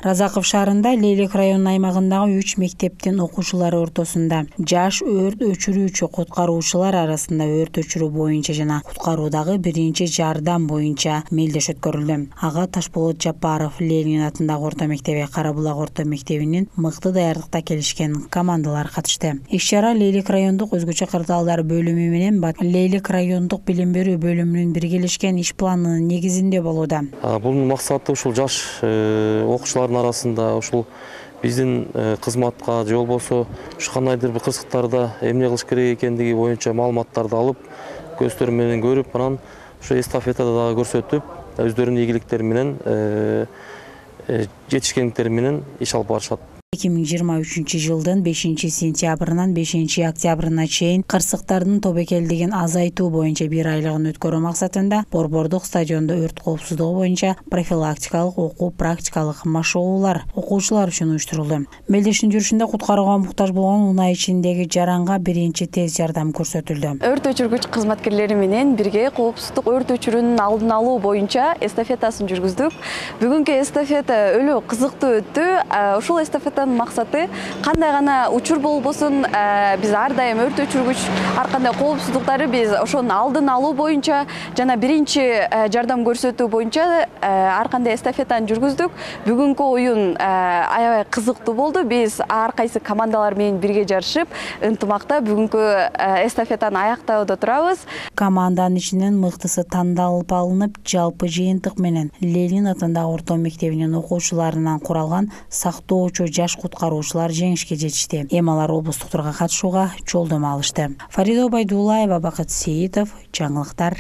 Разаков шаарында Лейлек районунун аймагындагы 3 мектептин окуучулары ортосунда жаш өрт өчүрүүчү куткаруучулар арасында өрт өчүрүү боюнча жана куткаруудагы биринчи жардам боюнча мелдеш өткөрүлдү. Ага Ташболот Жапаров Ленин атындагы орто мектеби, Карабулак орто мектебинин мыкты даярдыкта келишкен командалар катышты. Иш-чара Лейлек райондук өзгөчө кырдаалдар бөлүмү менен Лейлек райондук билим берүү бөлүмүнүн биргелешкен иш планынын негизинде болууда. Бунун максаты ушул жаш окуучулардын арасында ушул биздин кызматка же болбосо кандайдыр бир кырсыктарда эмне кылыш керек экендиги боюнча маалыматтарды алып, көздөрү менен көрүп, анан ушу эстафетада дагы көрсөтүп, өздөрүнүн ийгиликтери менен жетишкендиктери менен иш алып барышат. 2023 жылдын 5-сентябрынан 5-октябрына чейин кырсыктардын тобокелдигин азайтуу боюнча 1 айлыгын өткөрүү максатында Борбордук стадиондо өрт коопсуздугу боюнча профилактикалык окуу практикалык машыгуулар окуучулар үчүн уюштурулду. Мелдештин жүрүшүндө куткарууга муктаж болгон унаа ичиндеги жаранга биринчи тез жардам көрсөтүлдү. Өрт өчүргүч кызматкерлери менен бирге коопсуздук өрт өчүрүүнүн алдын алуу боюнча эстафетасын жүргүздүк. Бүгүнкү эстафета өлө кызыктуу өттү. Ушул эстафетанын максаты кандай гана учур болбосун, биз ар дайым өрт өчүргүч ар кандай коопсуздуктары биз ошонун алдын алуу боюнча жана биринчи жардам көрсөтүү боюнча ар кандай эстафетаны жүргүздүк. Бүгүнкү оюн аябай кызыктуу болду. Биз ар кайсы командалар менен бирге жарышып, ынтымакта бүгүнкү эстафетаны аяктауда турабыз. Команданын ичинен мыктысы тандалып алынып, жалпы жыйынтык менен Ленин атындагы орто мектебинин окуучуларынан куралган сактоочу жаш куткаруучулар жеңишке жетишти. Эми алар облустук турга катышууга жолдомо алышты. Фарида Байдуллаева, Бакыт Сейитов, жаңылыктар.